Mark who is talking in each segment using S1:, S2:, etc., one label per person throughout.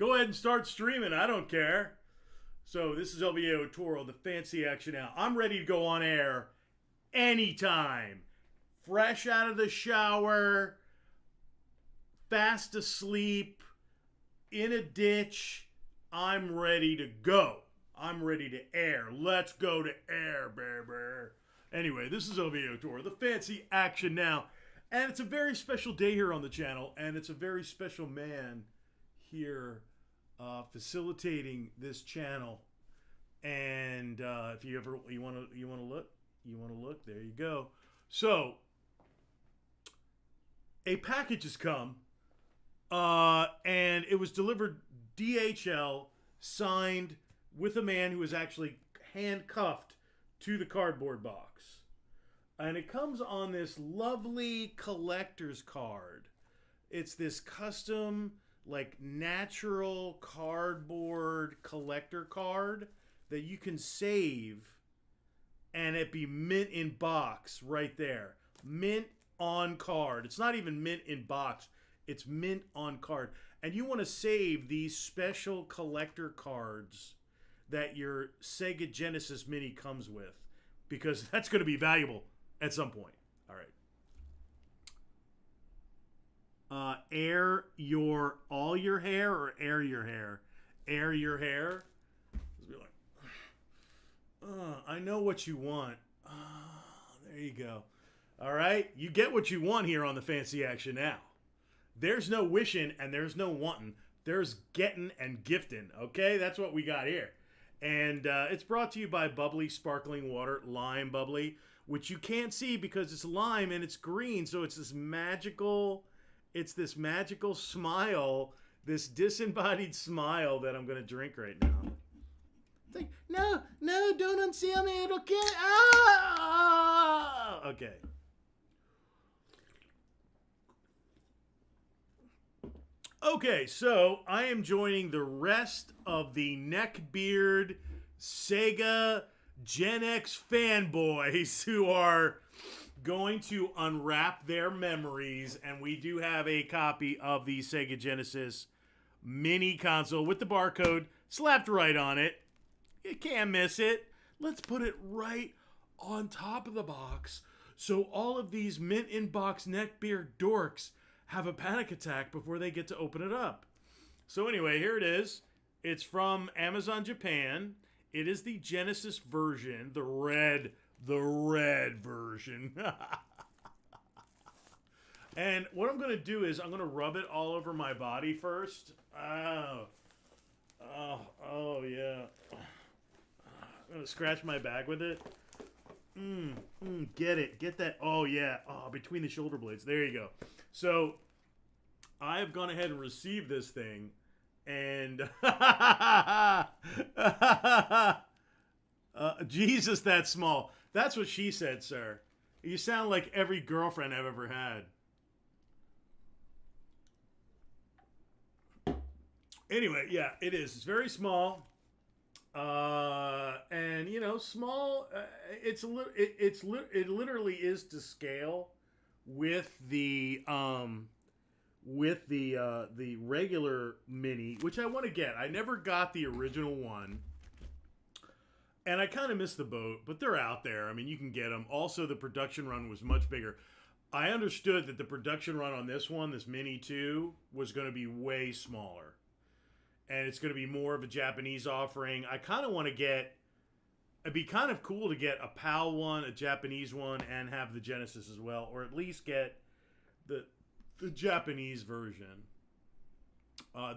S1: Go ahead and start streaming. I don't care. So this is LVO Toro, the fancy action now. I'm ready to go on air anytime. Fresh out of the shower, fast asleep, in a ditch. I'm ready to go. I'm ready to air. Let's go to air, baby. Anyway, this is LVO Toro, the fancy action now. And it's a very special day here on the channel, and it's a very special man here facilitating this channel. And if you ever you want to look, there you go. So a package has come, and it was delivered DHL, signed with a man who was actually handcuffed to the cardboard box. And it comes on this lovely collector's card. It's this custom, like, natural cardboard collector card that you can save and it be mint in box right there. Mint on card. It's not even mint in box. It's mint on card. And you want to save these special collector cards that your Sega Genesis Mini comes with, because that's going to be valuable at some point. All right. Air your all your hair or air your hair? Air your hair. Just be like, I know what you want. There you go. All right. You get what you want here on the fancy action now. There's no wishing and there's no wanting. There's getting and gifting. Okay. That's what we got here. And it's brought to you by Bubbly Sparkling Water, Lime Bubbly, which you can't see because it's lime and it's green. So it's this magical smile, this disembodied smile that I'm going to drink right now. It's like, no, don't unseal me. It'll kill. Ah! Okay. Okay, so I am joining the rest of the neckbeard Sega Gen X fanboys who are going to unwrap their memories, and we do have a copy of the Sega Genesis mini console with the barcode slapped right on it. You can't miss it. Let's put it right on top of the box so all of these mint in box neckbeard dorks have a panic attack before they get to open it up. So anyway, here it is. It's from Amazon Japan. It is the Genesis version, the red version. And what I'm going to do is I'm going to rub it all over my body first. Oh yeah. I'm going to scratch my back with it. Get that. Oh yeah. Oh, between the shoulder blades. There you go. So I have gone ahead and received this thing, and Jesus, that's small. That's what she said, sir. You sound like every girlfriend I've ever had. Anyway, yeah, it is. It's very small. And you know, small. It literally is to scale with the regular mini, which I want to get. I never got the original one, and I kind of missed the boat, but they're out there. I mean, you can get them. Also, the production run was much bigger. I understood that the production run on this one, this Mini 2, was going to be way smaller. And it's going to be more of a Japanese offering. I kind of want to get... It'd be kind of cool to get a PAL one, a Japanese one, and have the Genesis as well. Or at least get the Japanese version.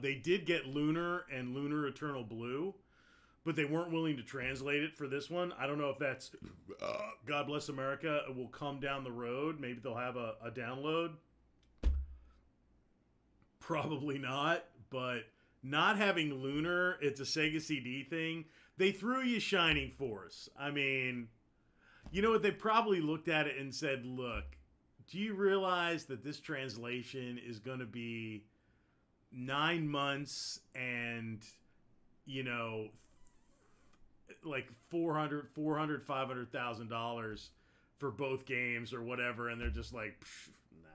S1: They did get Lunar and Lunar Eternal Blue, but they weren't willing to translate it for this one. I don't know if that's... God Bless America. It will come down the road. Maybe they'll have a download. Probably not, but... Not having Lunar, it's a Sega CD thing. They threw you Shining Force. I mean, you know what? They probably looked at it and said, look, do you realize that this translation is going to be 9 months and, you know, like $500,000 for both games or whatever? And they're just like, nah,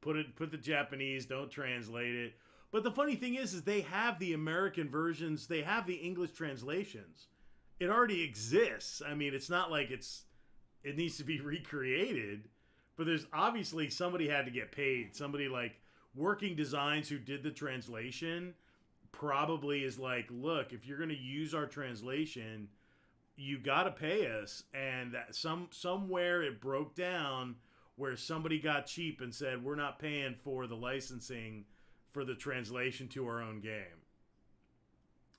S1: put the Japanese, don't translate it. But the funny thing is they have the American versions. They have the English translations. It already exists. I mean, it's not like it needs to be recreated. But there's obviously somebody had to get paid. Somebody like Working Designs who did the translation probably is like, look, if you're going to use our translation, you got to pay us. And that somewhere it broke down where somebody got cheap and said, we're not paying for the licensing for the translation to our own game.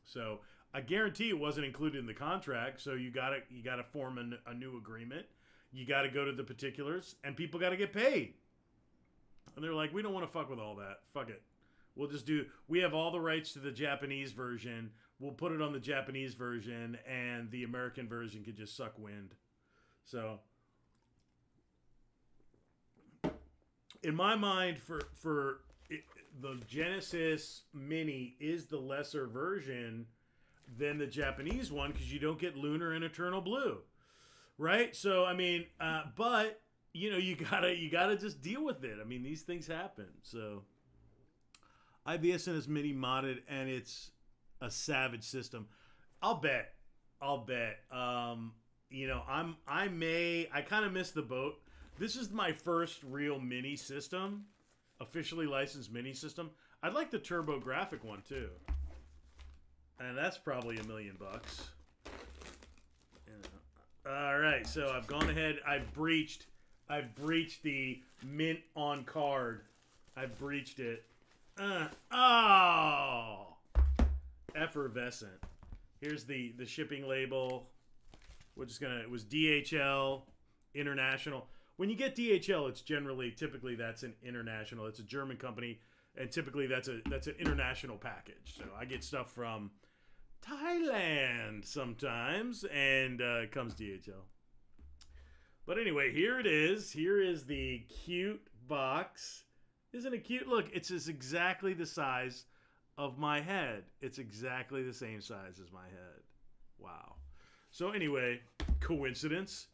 S1: So I guarantee it wasn't included in the contract. So you got to form a new agreement. You got to go to the particulars, and people got to get paid. And they're like, we don't want to fuck with all that. Fuck it. We have all the rights to the Japanese version. We'll put it on the Japanese version, and the American version could just suck wind. So, in my mind, the Genesis Mini is the lesser version than the Japanese one because you don't get Lunar and Eternal Blue. Right? So, I mean, but, you gotta just deal with it. I mean, these things happen. So, I have the SNS Mini modded, and it's a savage system. I'll bet. I kind of missed the boat. This is my first real mini system, officially licensed mini system. I'd like the TurboGrafx one, too. And that's probably $1 million. All right, so I've gone ahead. I've breached the mint on card. I've breached it. Effervescent. Here's the shipping label. It was DHL International. When you get DHL, it's typically that's an international. It's a German company, and typically that's an international package. So I get stuff from Thailand sometimes, and it comes DHL. But anyway, here it is. Here is the cute box. Isn't it cute? Look, it's exactly the size of my head. It's exactly the same size as my head. Wow. So anyway, coincidence?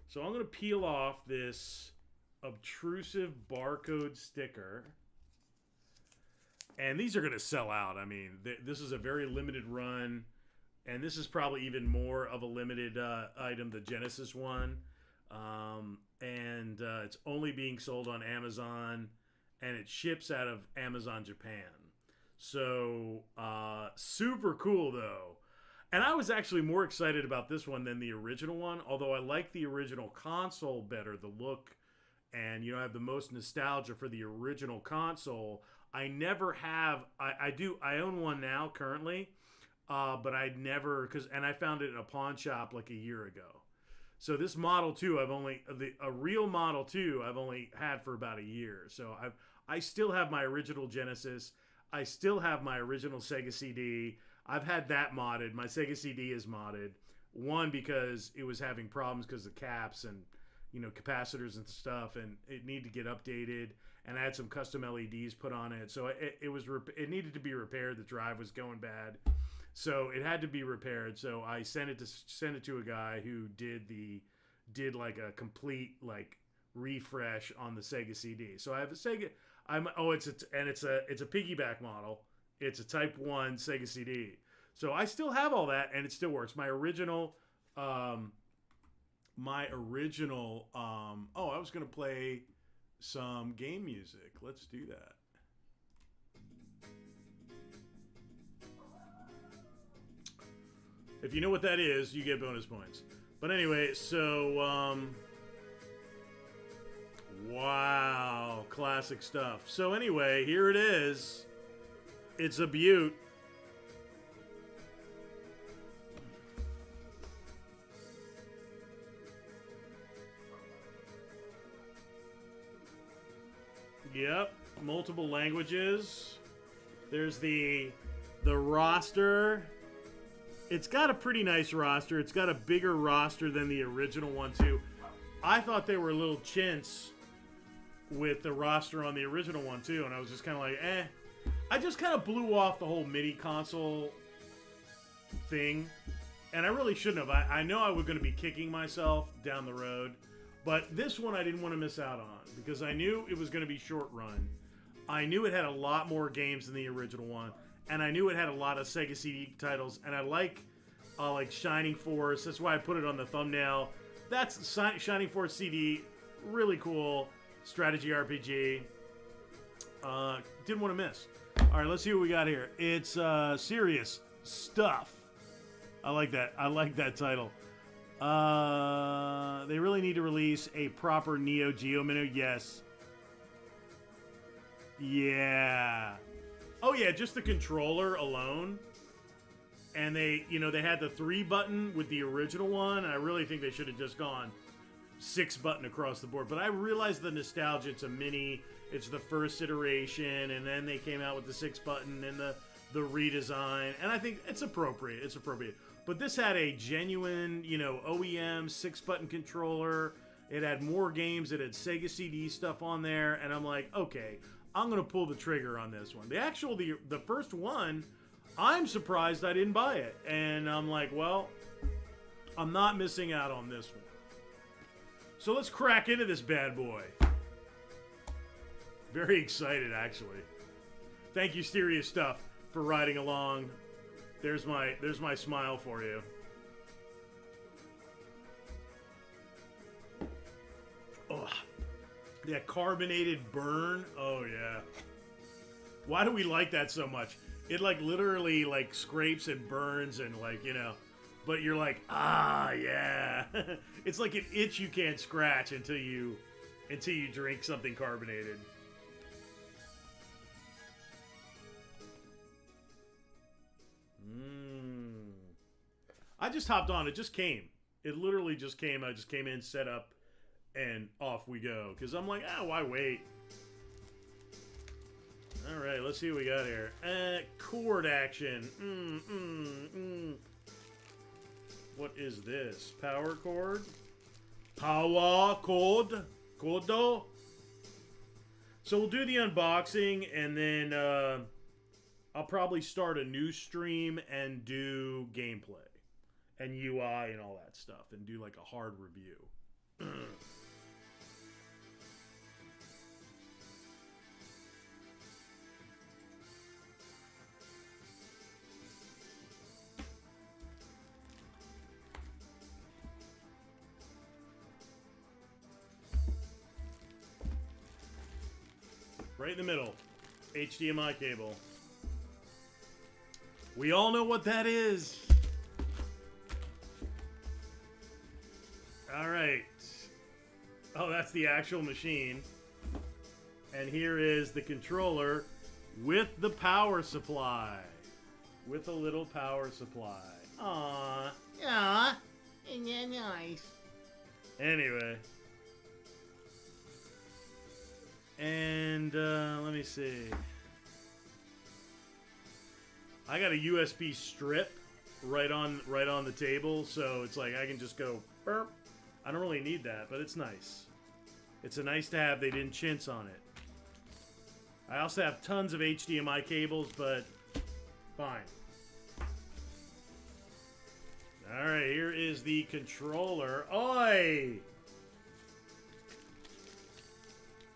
S1: So I'm going to peel off this obtrusive barcode sticker. And these are going to sell out. I mean, this is a very limited run. And this is probably even more of a limited item, the Genesis one. It's only being sold on Amazon. And it ships out of Amazon Japan. So, super cool, though. And I was actually more excited about this one than the original one. Although I like the original console better, the look. And, I have the most nostalgia for the original console. I never have. I own one now currently, but I'd never and I found it in a pawn shop like a year ago. So this Model 2, a real Model 2, I've only had for about a year. So I still have my original Genesis. I still have my original Sega CD. I've had that modded. My Sega CD is modded. One, because it was having problems because of caps and capacitors and stuff, and it needed to get updated. And I had some custom LEDs put on it, so it needed to be repaired. The drive was going bad, so it had to be repaired. So I sent it to a guy who did like a complete like refresh on the Sega CD. So I have a Sega. It's a piggyback model. It's a Type 1 Sega CD. So I still have all that, and it still works. My original. I was gonna play some game music. Let's do that. If you know what that is, you get bonus points. But anyway, so wow, classic stuff. So anyway, here it is. It's a beaut. Yep, multiple languages. There's the roster. It's got a pretty nice roster. It's got a bigger roster than the original one too. I thought they were a little chintz with the roster on the original one too, and I was just kind of like, eh. I just kind of blew off the whole MIDI console thing, and I really shouldn't have. I know I was going to be kicking myself down the road. But this one I didn't want to miss out on because I knew it was going to be short run. I knew it had a lot more games than the original one, and I knew it had a lot of Sega CD titles, and I like Shining Force. That's why I put it on the thumbnail. That's Shining Force CD, really cool strategy RPG. Didn't want to miss. All right, let's see what we got here. It's serious stuff. I like that. I like that title. They really need to release a proper Neo Geo menu. Yes. Yeah. Oh yeah, just the controller alone. And they had the 3 button with the original one. I really think they should have just gone 6 button across the board. But I realize the nostalgia. It's a mini. It's the first iteration, and then they came out with the 6 button and the redesign. And I think it's appropriate. It's appropriate. But this had a genuine, OEM 6 button controller. It had more games. It had Sega CD stuff on there, and I'm like, okay, I'm gonna pull the trigger on this one. The first one, I'm surprised I didn't buy it, and I'm like, well, I'm not missing out on this one. So let's crack into this bad boy. Very excited, actually. Thank you, Serious Stuff, for riding along. There's my smile for you. Oh, that carbonated burn. Oh yeah. Why do we like that so much? It literally scrapes and burns and but you're like, ah, yeah. It's like an itch you can't scratch until you drink something carbonated. I just hopped on. It just came. It literally just came. I just came in, set up, and off we go. Because I'm like, why wait? All right, let's see what we got here. Chord action. What is this? Power chord? Power chord? Chordo? So we'll do the unboxing, and then I'll probably start a new stream and do gameplay and UI and all that stuff, and do like a hard review. Right in the middle, HDMI cable. We all know what that is. All right. Oh, that's the actual machine. And here is the controller with the power supply. With a little power supply. Aww. Yeah. Isn't that nice? Anyway. And let me see. I got a USB strip right on the table, so it's like I can just go burp. I don't really need that, but it's nice. It's a nice to have. They didn't chintz on it. I also have tons of HDMI cables, but fine. All right, here is the controller. Oi!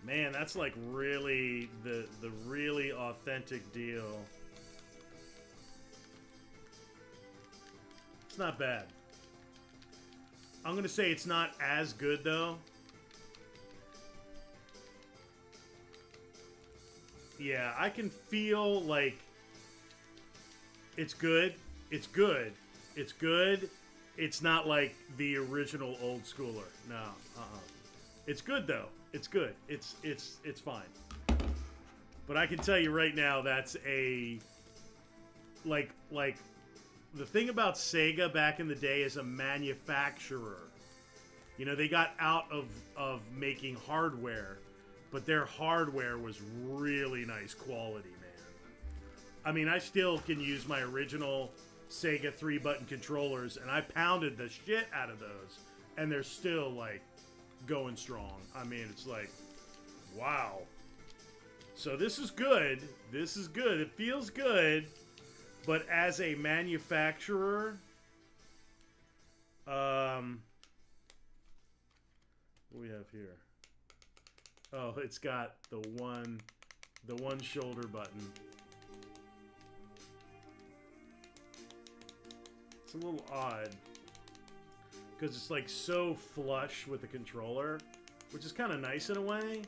S1: Man, that's like really the really authentic deal. It's not bad. I'm gonna say it's not as good though. Yeah, I can feel like it's good. It's good. It's good. It's not like the original old schooler. No. It's good though. It's good. It's fine. But I can tell you right now, that's a like the thing about Sega back in the day as a manufacturer. You know, they got out of making hardware, but their hardware was really nice quality, man. I mean, I still can use my original Sega 3-button controllers, and I pounded the shit out of those, and they're still like going strong. I mean, it's like, wow. So this is good. This is good. It feels good. But as a manufacturer, what do we have here? Oh, it's got the The one shoulder button. It's a little odd. Because it's like so flush with the controller, which is kind of nice in a way,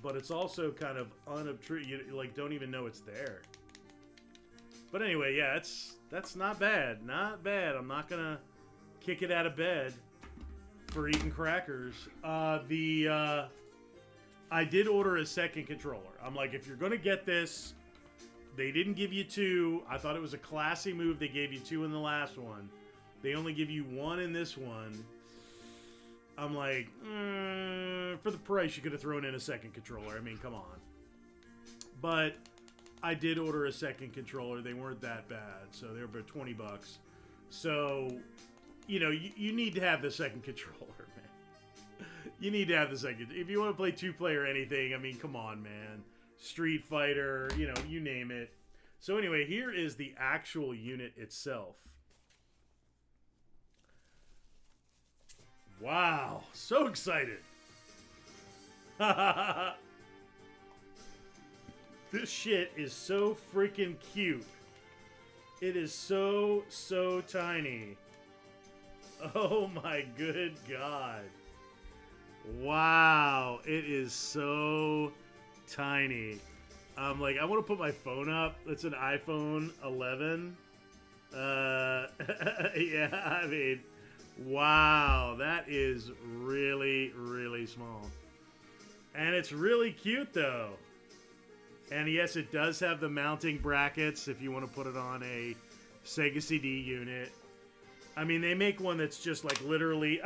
S1: but it's also kind of unobtrusive. You like don't even know it's there. But anyway, yeah, that's not bad. Not bad. I'm not gonna kick it out of bed for eating crackers. I did order a second controller. I'm like, if you're gonna get this, they didn't give you two. I thought it was a classy move. They gave you two in the last one. They only give you one in this one. I'm like, for the price, you could have thrown in a second controller. I mean, come on. But I did order a second controller. They weren't that bad, so they were about 20 bucks. So, you know, you need to have the second controller, man. You need to have the second. If you want to play two-player anything, I mean, come on, man. Street Fighter, you know, you name it. So anyway, here is the actual unit itself. Wow, so excited. This shit is so freaking cute. It is so tiny. Oh my good God. Wow, it is so tiny. I'm like, I want to put my phone up. It's an iPhone 11. Yeah, I mean, wow, that is really, really small. And it's really cute, though. And yes, it does have the mounting brackets if you want to put it on a Sega CD unit. I mean, they make one that's just like literally...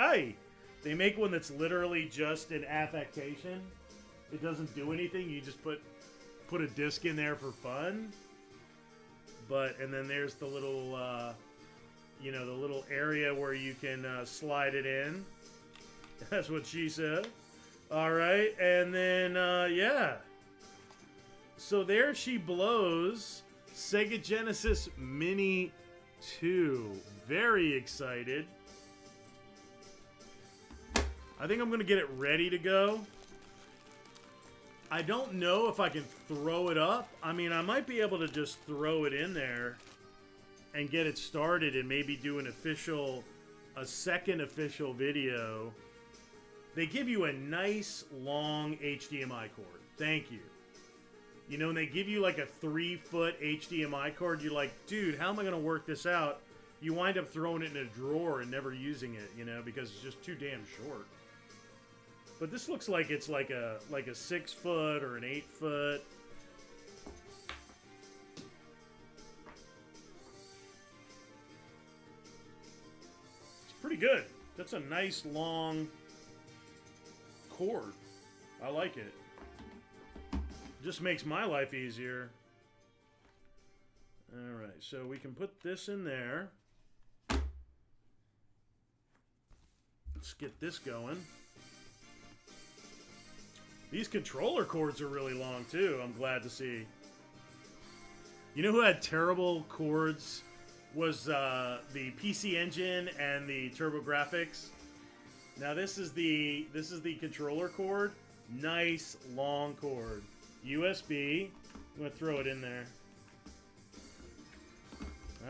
S1: They make one that's literally just an affectation. It doesn't do anything. You just put a disc in there for fun. And then there's the little... you know, the little area where you can slide it in. That's what she said. All right, and then, yeah. So there she blows. Sega Genesis Mini 2. Very excited. I think I'm going to get it ready to go. I don't know if I can throw it up. I mean, I might be able to just throw it in there and get it started and maybe do a second official video. They give you a nice long HDMI cord. Thank you. You know, and they give you like a 3-foot HDMI cord. You're like, dude, how am I going to work this out? You wind up throwing it in a drawer and never using it, you know, because it's just too damn short. But this looks like it's like a 6-foot or an 8-foot. Pretty good. That's a nice long cord. I like it. Just makes my life easier. Alright, so we can put this in there. Let's get this going. These controller cords are really long too, I'm glad to see. You know who had terrible cords? Was the PC Engine and the TurboGrafx. Now this is the controller cord. Nice long cord. USB. I'm gonna throw it in there.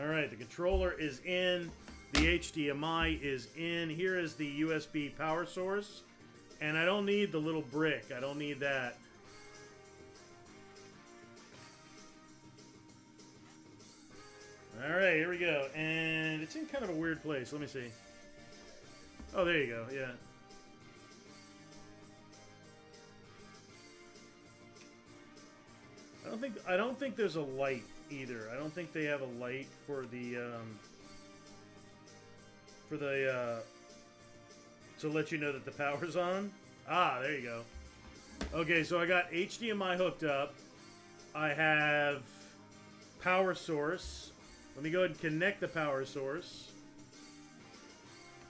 S1: Alright, the controller is in. The HDMI is in. Here is the USB power source. And I don't need the little brick. I don't need that. Alright, here we go. And it's in kind of a weird place. Let me see. Oh, there you go. Yeah. I don't think there's a light either. I don't think they have a light for the to let you know that the power's on. Ah, there you go. Okay, so I got HDMI hooked up. I have power source. Let me go ahead and connect the power source.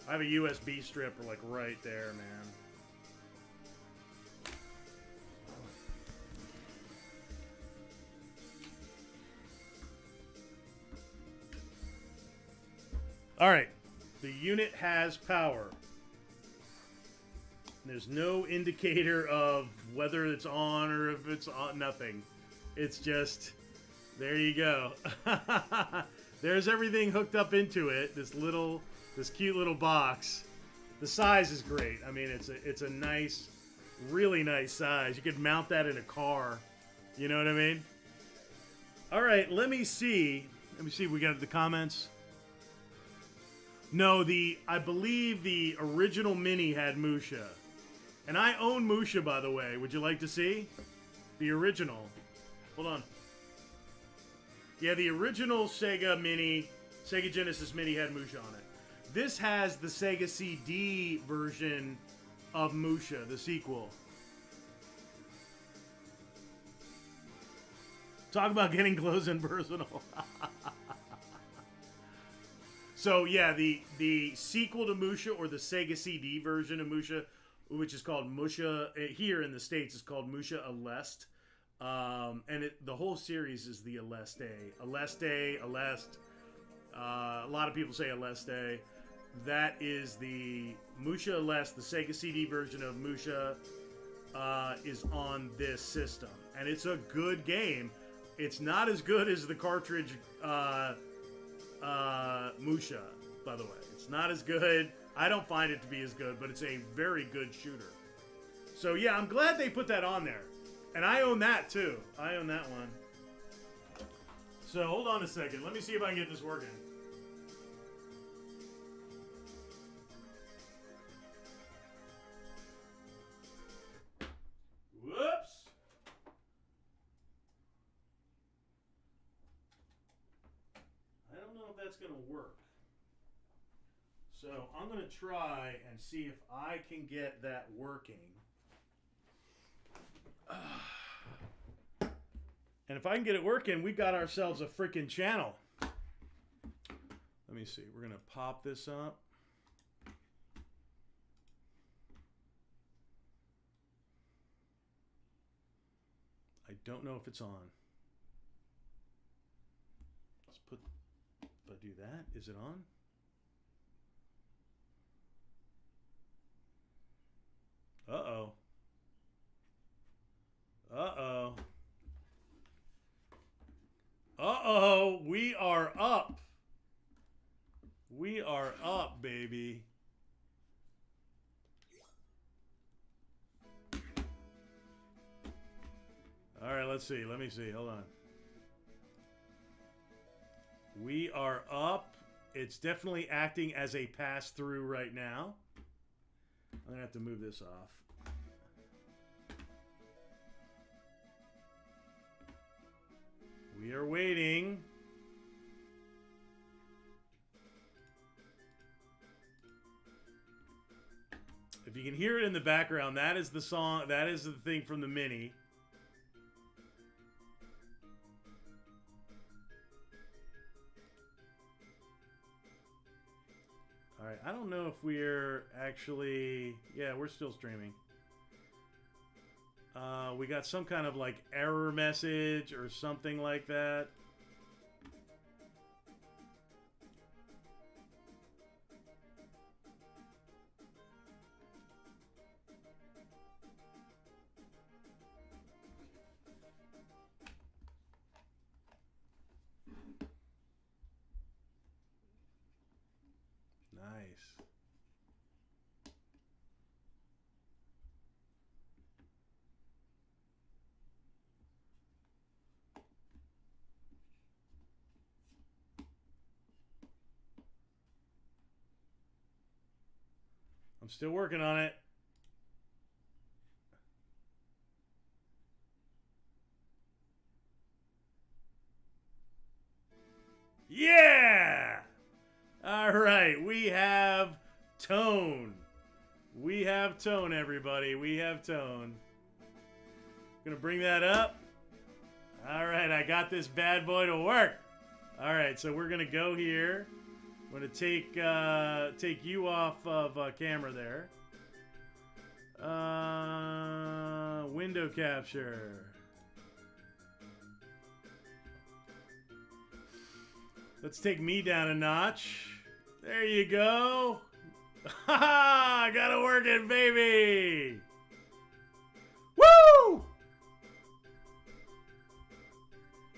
S1: I have a USB strip like right there, man. Alright, the unit has power. There's no indicator of whether it's on or if it's on, nothing. It's just, there you go. There's everything hooked up into it. This cute little box. The size is great. I mean, it's a nice, really nice size. You could mount that in a car. You know what I mean? All right, let me see. Let me see if we got the comments. No, I believe the original Mini had Musha. And I own Musha, by the way. Would you like to see? The original. Hold on. Yeah, the original Sega Genesis Mini had Musha on it. This has the Sega CD version of Musha, the sequel. Talk about getting close and personal. So yeah, the sequel to Musha, or the Sega CD version of Musha, which is called Musha here in the States, is called Musha Aleste, and the whole series is the Aleste. Aleste. A lot of people say Aleste. That is the Musha Aleste. The Sega CD version of Musha is on this system, and it's a good game. It's not as good as the cartridge Musha, by the way. It's not as good. I don't find it to be as good, but it's a very good shooter. So yeah, I'm glad they put that on there. And I own that too. I own that one. So hold on a second. Let me see if I can get this working. Whoops. I don't know if that's going to work. So I'm going to try and see if I can get that working. And if I can get it working, we got ourselves a freaking channel. Let me see. We're going to pop this up. I don't know if it's on. Let's put, if I do that, is it on? Uh-oh. Uh-oh. Uh-oh. We are up. We are up, baby. All right, let's see. Let me see. Hold on. We are up. It's definitely acting as a pass-through right now. I'm going to have to move this off. We are waiting. If you can hear it in the background, that is the song, that is the thing from the Mini. All right, I don't know if we're actually, yeah, we're still streaming. We got some kind of like error message or something like that. Nice. I'm still working on it. Yeah! All right, we have tone. We have tone, everybody. We have tone. Gonna bring that up. All right, I got this bad boy to work. All right, so we're gonna go here. I'm gonna take you off of camera there. Window capture. Let's take me down a notch. There you go. Ha ha! Got it working, baby. Woo!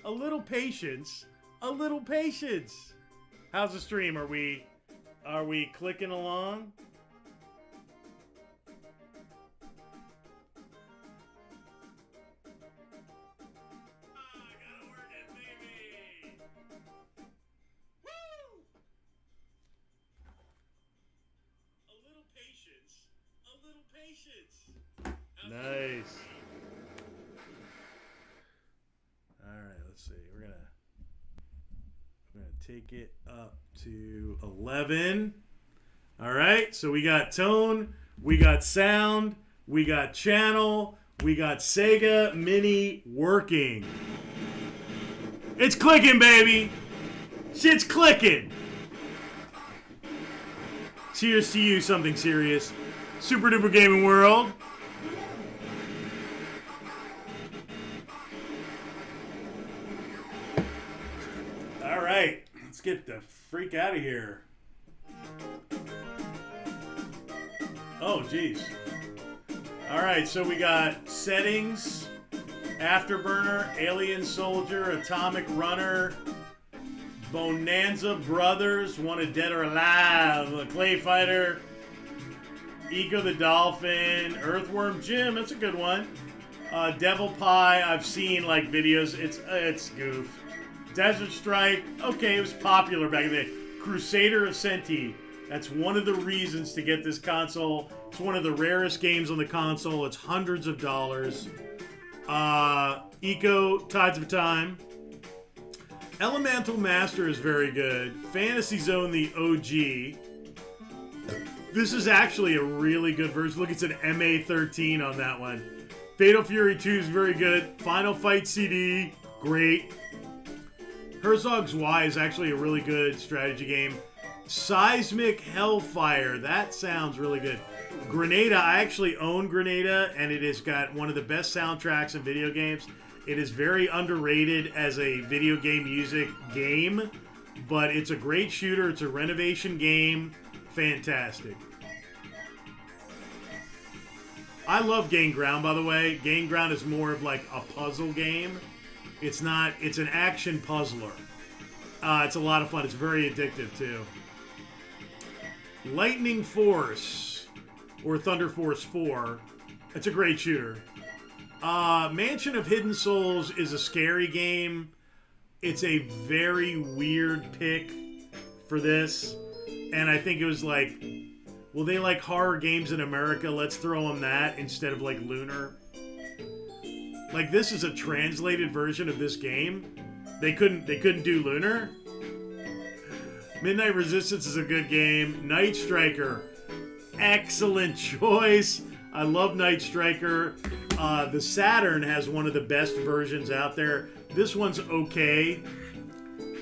S1: A little patience. A little patience. How's the stream? Are we clicking along? Gotta work it, baby. Woo! A little patience. A little patience. Nice. All right, let's see. We're gonna take it up to 11. All right, so we got tone, we got sound, we got channel, we got Sega Mini working. It's clicking, baby. Shit's clicking. Cheers to you, something serious. Super Duper Gaming World. All right, let's get the freak out of here. Oh, geez. All right, so we got settings, Afterburner, Alien Soldier, Atomic Runner, Bonanza Brothers, Wanted Dead or Alive, Clay Fighter, Eco the Dolphin, Earthworm Jim, that's a good one. Devil Pie, I've seen like videos, it's goof. Desert Strike, okay, it was popular back in the day. Crusader of Senti, that's one of the reasons to get this console. It's one of the rarest games on the console. It's hundreds of dollars. Eco, Tides of Time. Elemental Master is very good. Fantasy Zone, the OG. This is actually a really good version. Look, it's an MA13 on that one. Fatal Fury 2 is very good. Final Fight CD, great. Herzog's Y is actually a really good strategy game. Seismic Hellfire, that sounds really good. Grenada, I actually own Grenada, and it has got one of the best soundtracks in video games. It is very underrated as a video game music game, but it's a great shooter. It's a renovation game. Fantastic. I love Gain Ground, by the way. Gain Ground is more of like a puzzle game. It's not, it's an action puzzler. It's a lot of fun. It's very addictive, too. Lightning Force, or Thunder Force 4. It's a great shooter. Mansion of Hidden Souls is a scary game. It's a very weird pick for this. And I think it was like, well, they like horror games in America. Let's throw them that instead of like Lunar. Like, this is a translated version of this game. They couldn't do Lunar. Midnight Resistance is a good game. Night Striker, excellent choice. I love Night Striker. The Saturn has one of the best versions out there. This one's okay.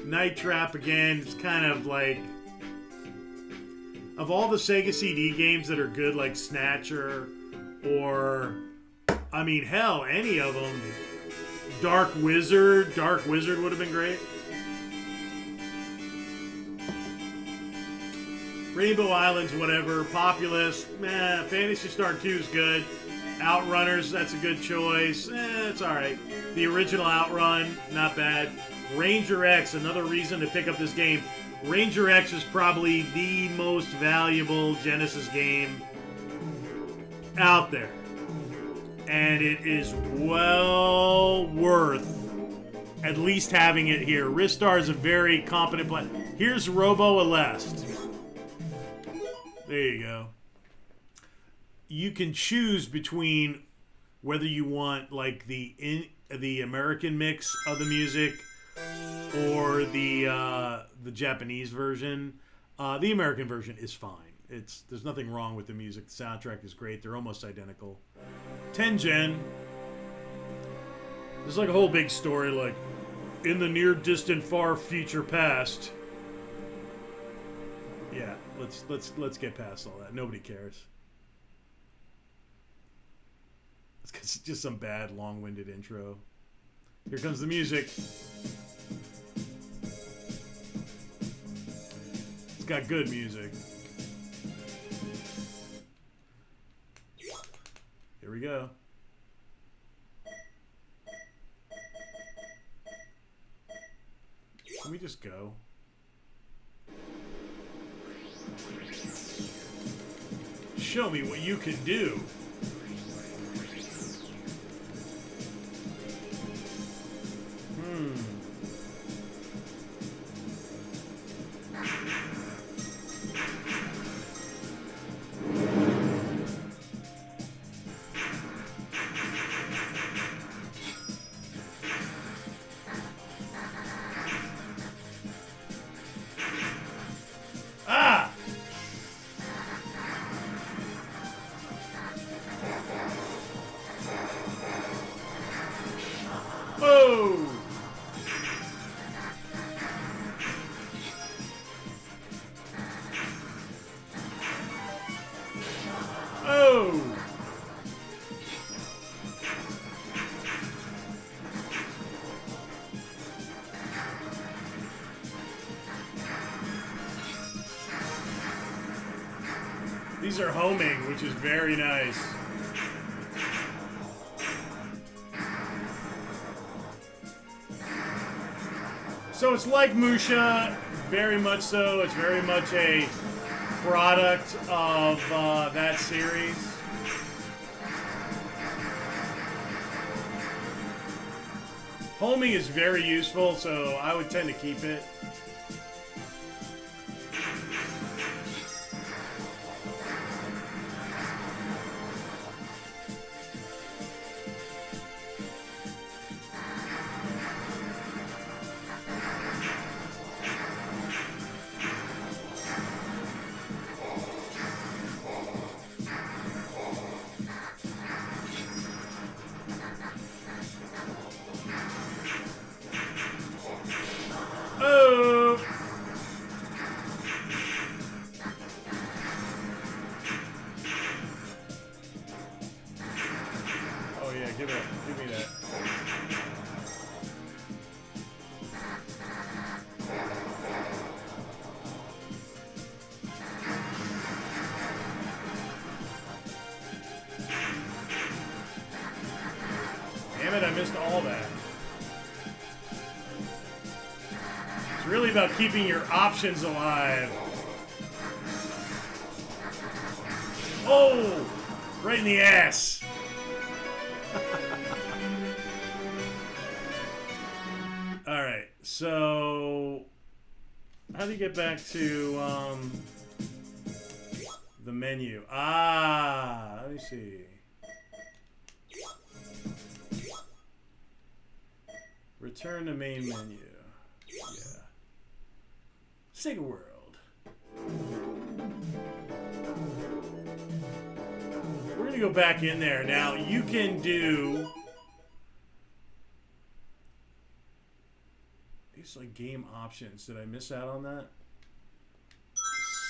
S1: Night Trap, again, it's kind of like, of all the Sega CD games that are good, like Snatcher, or, I mean, hell, any of them. Dark Wizard would have been great. Rainbow Islands, whatever. Populous, Phantasy Star 2 is good. Outrunners, that's a good choice. It's alright. The original Outrun, not bad. Ranger X, another reason to pick up this game. Ranger X is probably the most valuable Genesis game out there. And it is well worth at least having it here. Ristar is a very competent player. Here's Robo Aleste. There you go. You can choose between whether you want like the American mix of the music or the Japanese version. The American version is fine. There's nothing wrong with the music. The soundtrack is great. They're almost identical. 10 Gen. There's like a whole big story, like in the near distant far future past. Yeah, let's get past all that. Nobody cares. It's just some bad, long-winded intro. Here comes the music. It's got good music. Here we go. Can we just go? Show me what you can do. These are homing, which is very nice. So it's like Musha, very much so. It's very much a product of that series. Homing is very useful, so I would tend to keep it. About keeping your options alive. Oh, right in the ass. All right, so how do you get back to the menu? Let me see. Return to main menu. Yeah. Sega World. We're gonna go back in there. Now you can do these like game options. Did I miss out on that?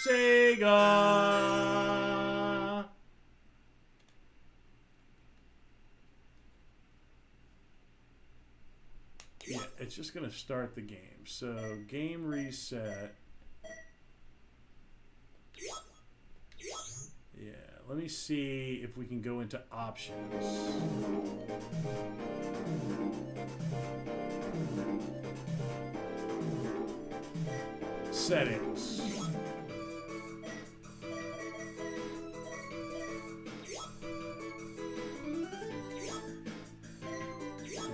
S1: Sega. Yeah, it's just gonna start the game. So game reset. Yeah, let me see if we can go into options. Settings.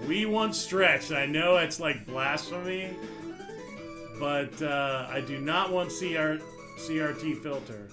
S1: We want stretch. I know it's like blasphemy, but I do not want CRT filter.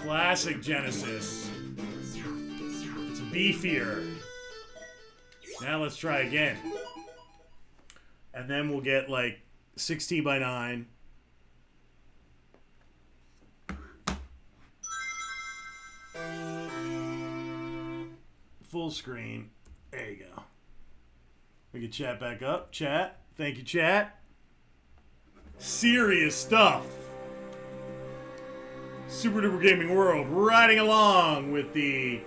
S1: Classic Genesis. It's beefier. Now let's try again. And then we'll get like 16 by 9. Full screen. There you go. We can chat back up. Chat. Thank you, chat. Serious stuff. Super Duper Gaming World riding along with the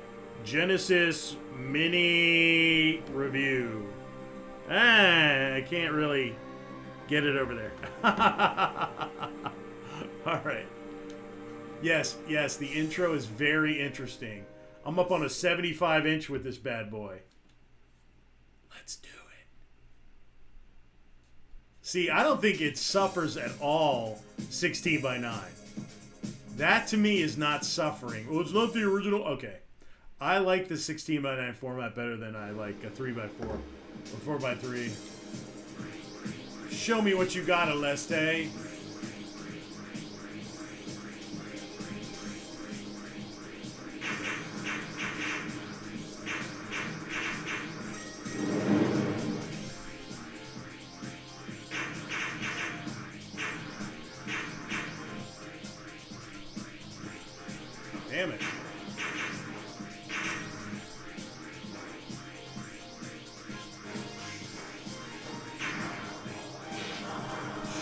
S1: Genesis Mini review. I can't really get it over there. Alright. Yes, the intro is very interesting. I'm up on a 75-inch with this bad boy. Let's do it. See, I don't think it suffers at all 16 by 9. That to me is not suffering. Well, it's not the original. Okay. I like the 16 by 9 format better than I like a 3 by 4 or 4 by 3. Show me what you got, Aleste. Damn it.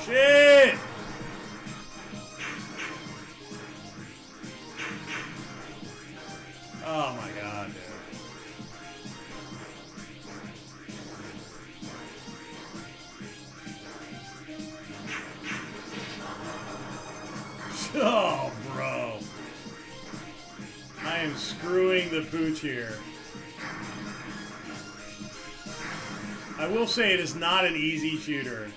S1: Shit! Oh my god, dude. Oh, bro. I am screwing the pooch here. I will say it is not an easy shooter.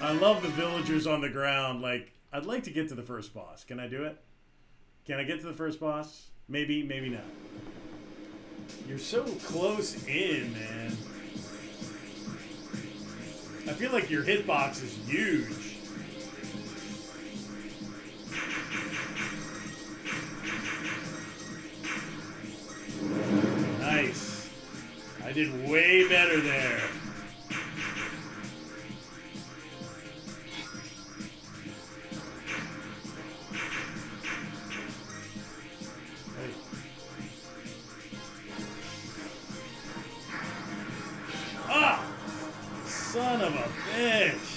S1: I love the villagers on the ground. Like, I'd like to get to the first boss. Can I do it? Can I get to the first boss? Maybe, maybe not. You're so close in, man. I feel like your hitbox is huge. Nice. I did way better there. Son of a bitch.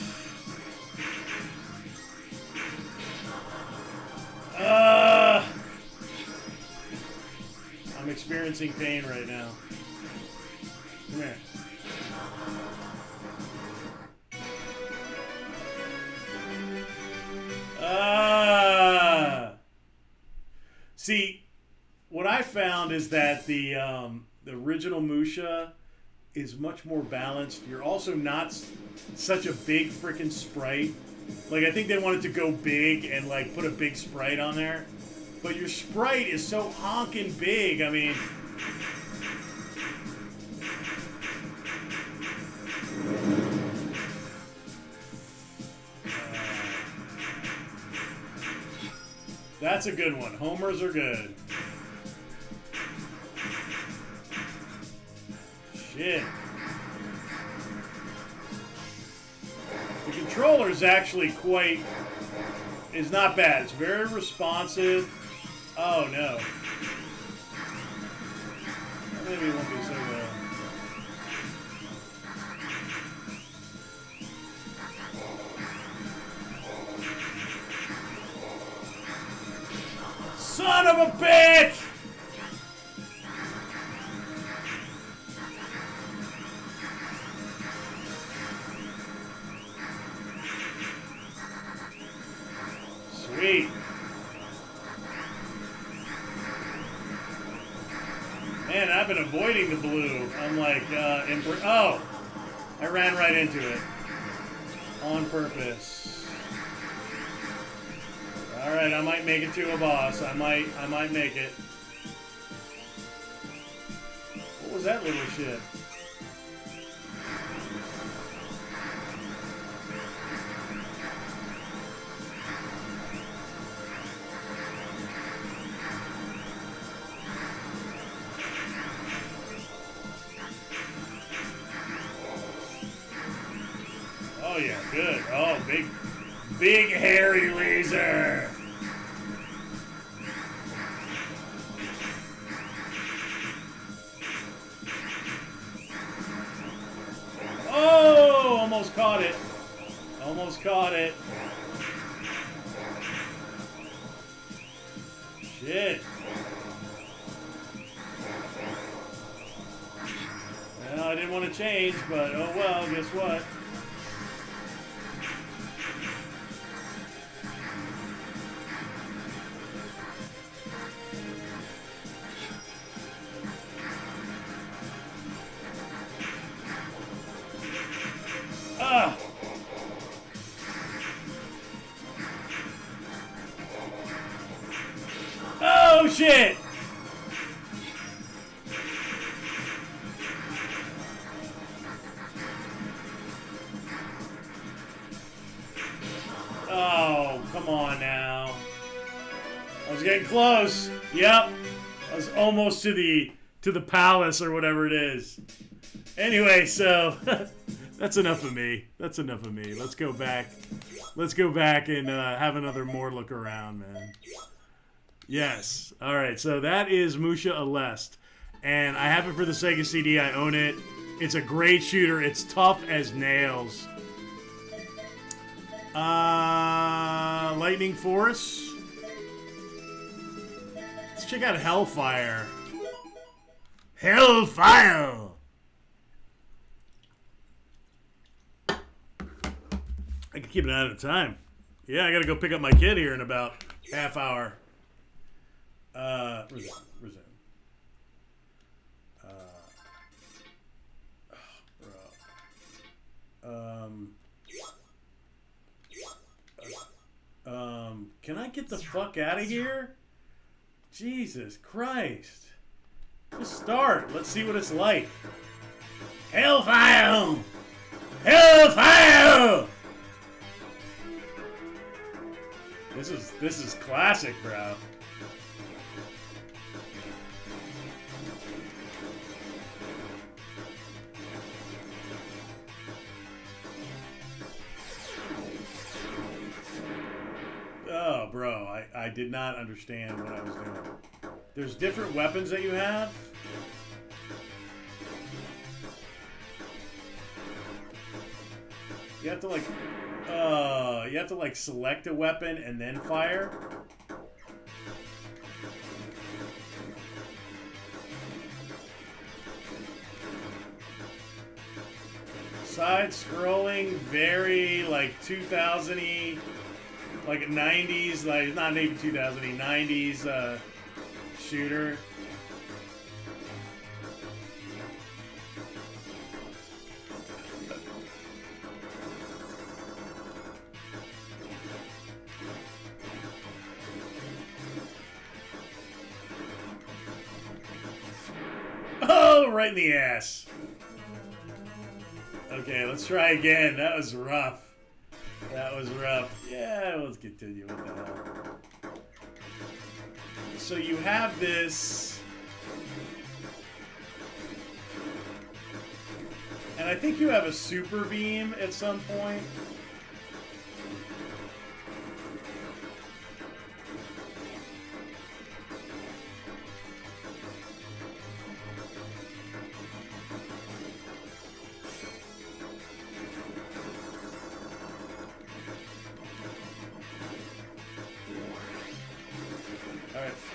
S1: I'm experiencing pain right now. Come here. See, what I found is that the original Musha is much more balanced. You're also not such a big freaking sprite. Like, I think they wanted to go big and, like, put a big sprite on there. But your sprite is so honking big, I mean... that's a good one. Homers are good. Shit. The controller is actually is not bad. It's very responsive. Oh no. Maybe it won't be so well. Son of a bitch! Sweet. Man, I've been avoiding the blue. I'm like, oh! I ran right into it. On purpose. Alright, I might make it to a boss. I might make it. What was that little shit? Oh yeah, good. Oh, big hairy laser. Oh, almost caught it. Almost caught it. Shit. Well, I didn't want to change, but oh well, guess what? Ah! Oh shit! Oh, come on now. I was getting close. Yep. I was almost to the palace or whatever it is. Anyway, so that's enough of me. That's enough of me. Let's go back. Let's go back and have another more look around, man. Yes. All right. So that is Musha Aleste, and I have it for the Sega CD. I own it. It's a great shooter. It's tough as nails. Lightning Force. Let's check out Hellfire. Hellfire! I can keep it out of time. Yeah, I gotta go pick up my kid here in about half hour. Resume. Can I get the fuck out of here? Jesus Christ. Just start. Let's see what it's like. Hellfire! Hellfire! This is classic, bro. Oh, bro, I did not understand what I was doing. There's different weapons that you have. You have to like select a weapon and then fire. Side scrolling, very like 2000-y, like 90s, like not maybe 2000-y, 90s shooter. Oh, right in the ass. Okay, let's try again. That was rough. That was rough. Yeah, let's continue. What the hell? So you have this, and I think you have a super beam at some point.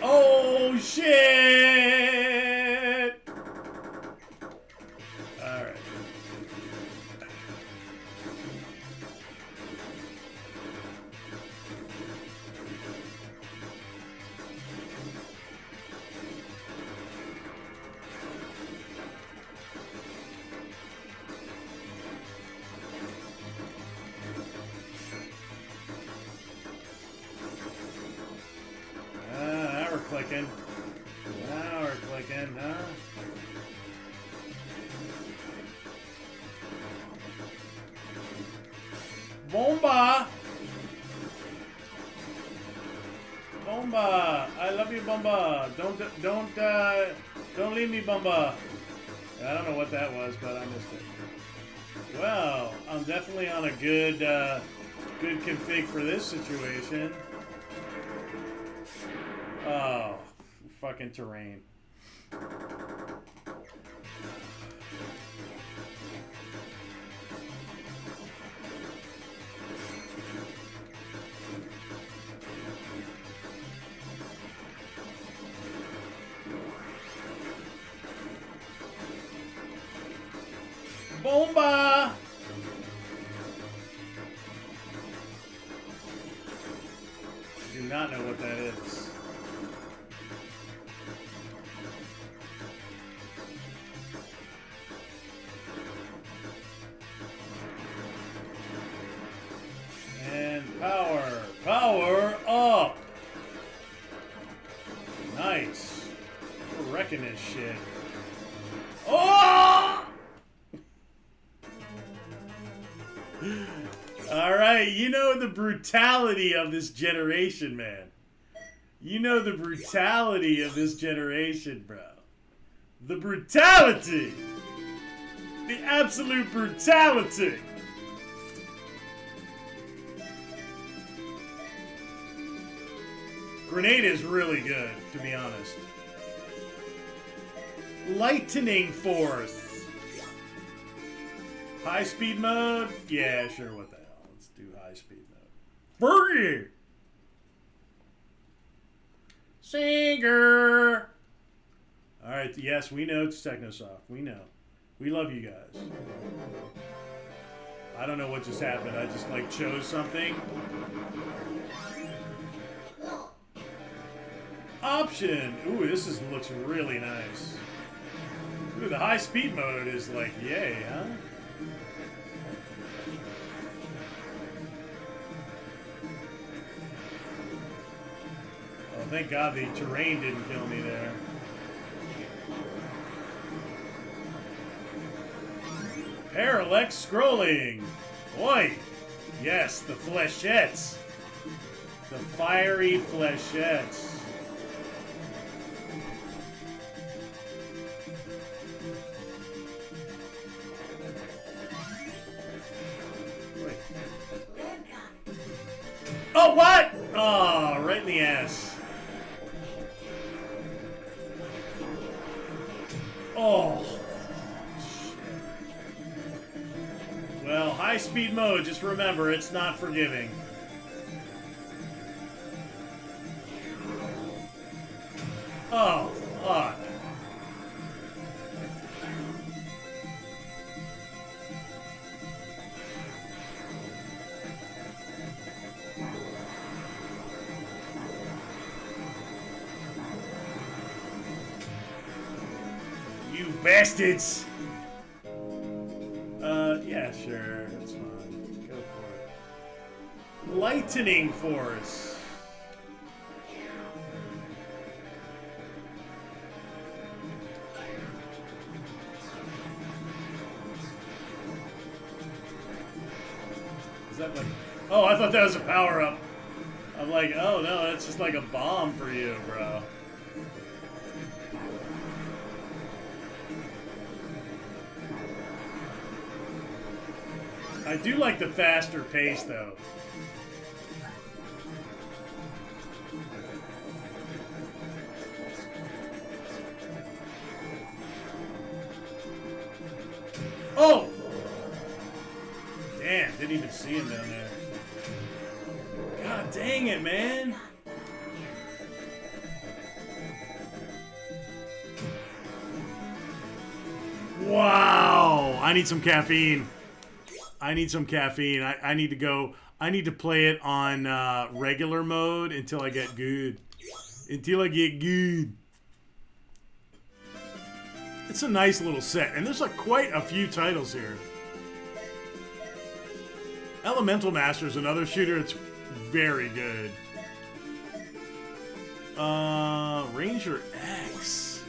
S1: Oh, shit! Alright. Clicking. Now we're clicking, huh? Bomba! Bomba! I love you, Bomba! Don't leave me, Bomba! I don't know what that was, but I missed it. Well, I'm definitely on a good config for this situation. Oh, fucking terrain. Bomba! I do not know what that is. And power. Power up! Nice. We're wrecking this shit. Oh! Alright, you know the brutality of this generation, man. You know the brutality of this generation, bro. The brutality! The absolute brutality! Grenade is really good, to be honest. Lightning Force. High speed mode? Yeah, sure, what the hell. Let's do high speed mode. Boogie! Singer! Alright, yes, we know it's Technosoft. We know. We love you guys. I don't know what just happened. I just, like, chose something. Option! Ooh, this looks really nice. Ooh, the high speed mode is like, yay, huh? Oh, thank God the terrain didn't kill me there. Parallax scrolling! Oi! Yes, the flechettes! The fiery flechettes. Oh, what? Oh, right in the ass. Oh. Shit. Well, high-speed mode, just remember, it's not forgiving. Oh, fuck. Bastards! Yeah, sure. That's fine. Go for it. Lightning Force. Is that like... Oh, I thought that was a power-up. I'm like, oh no, that's just like a bomb for you, bro. I do like the faster pace, though. Oh! Damn, didn't even see him down there. God dang it, man! Wow! I need some caffeine. I need some caffeine. I need to go. I need to play it on regular mode until I get good. Until I get good. It's a nice little set. And there's like quite a few titles here. Elemental Master is another shooter. It's very good. Ranger X.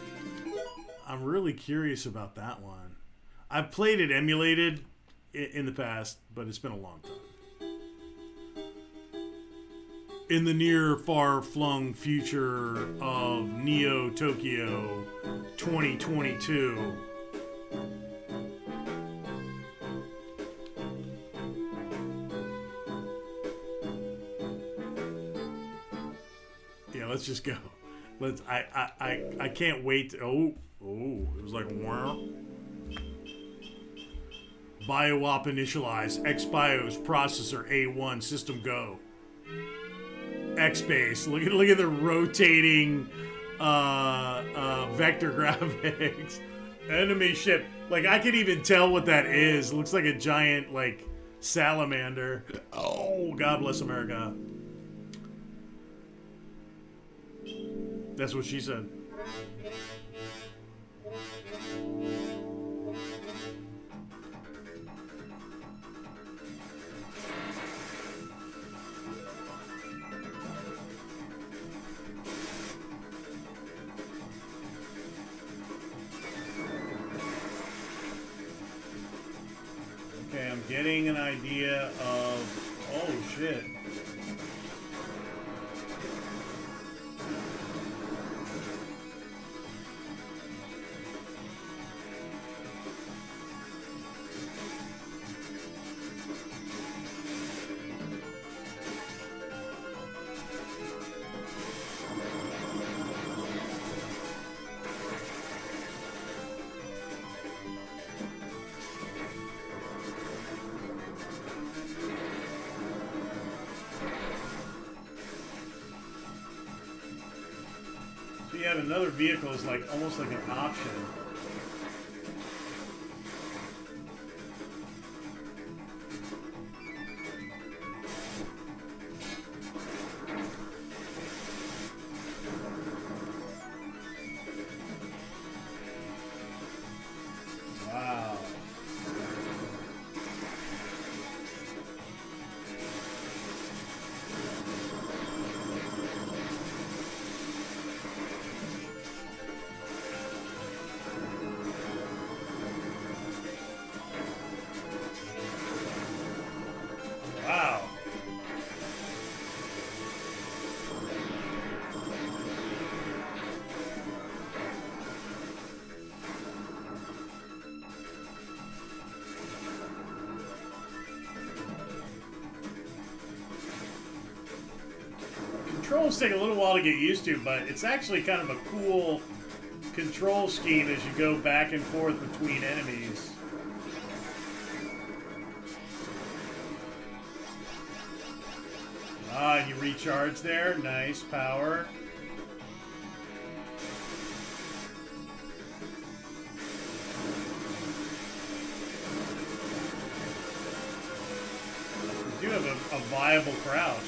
S1: I'm really curious about that one. I've played it emulated in the past, but it's been a long time. In the near far-flung future of Neo Tokyo 2022. let's just go. Let's. I can't wait. It was like wow. BioOp initialized. XBIOS processor A1 system go. XBase. Look at the rotating vector graphics. Enemy ship. Like I can even tell what that is. It looks like a giant like salamander. Oh, God bless America. That's what she said. Okay, I'm getting an idea of... Oh, shit. Another vehicle is like almost like an option. Wow. Controls take a little while to get used to, but it's actually kind of a cool control scheme as you go back and forth between enemies. Ah, you recharge there. Nice power. You do have a viable crouch.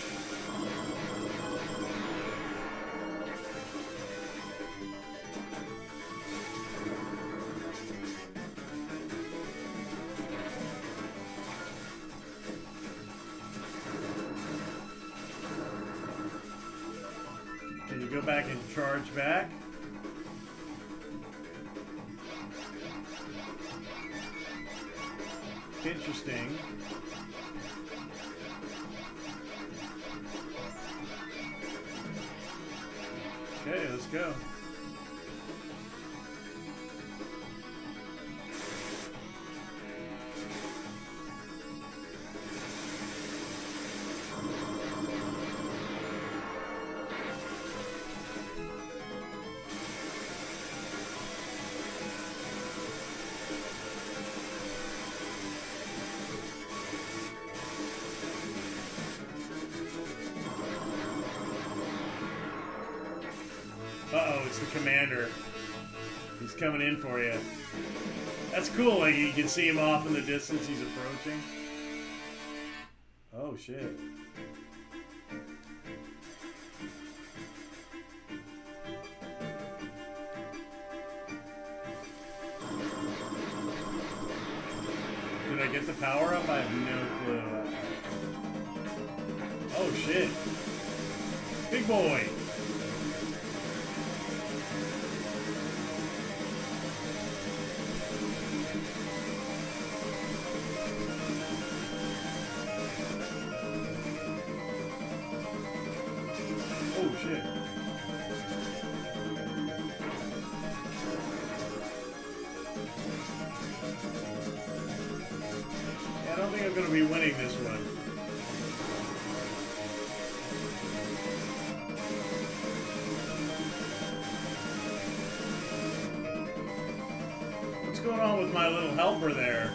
S1: Go back and charge back. Interesting. Okay, let's go. Uh-oh, it's the commander. He's coming in for you. That's cool, like you can see him off in the distance, he's approaching. Oh, shit. Did I get the power up? I have no clue. Oh, shit. Big boy. Oh, shit. Yeah, I don't think I'm going to be winning this one. going on with my little helper there?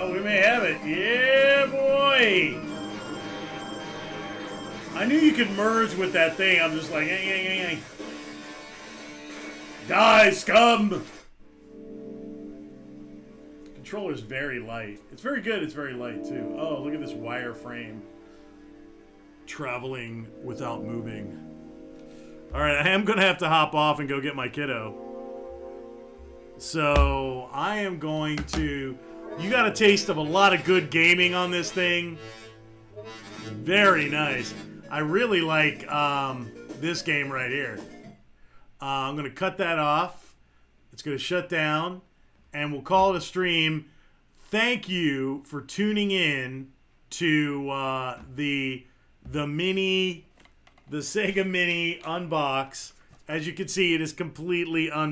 S1: Oh, we may have it. Yeah, boy! I knew you could merge with that thing. I'm just like, hey. Die, scum! Controller's very light. It's very good, it's very light, too. Oh, look at this wireframe. Traveling without moving. Alright, I am going to have to hop off and go get my kiddo. So, I am going to... You got a taste of a lot of good gaming on this thing. Very nice. I really like this game right here. I'm going to cut that off. It's going to shut down. And we'll call it a stream. Thank you for tuning in to the Sega Mini unbox. As you can see, it is completely unboxed.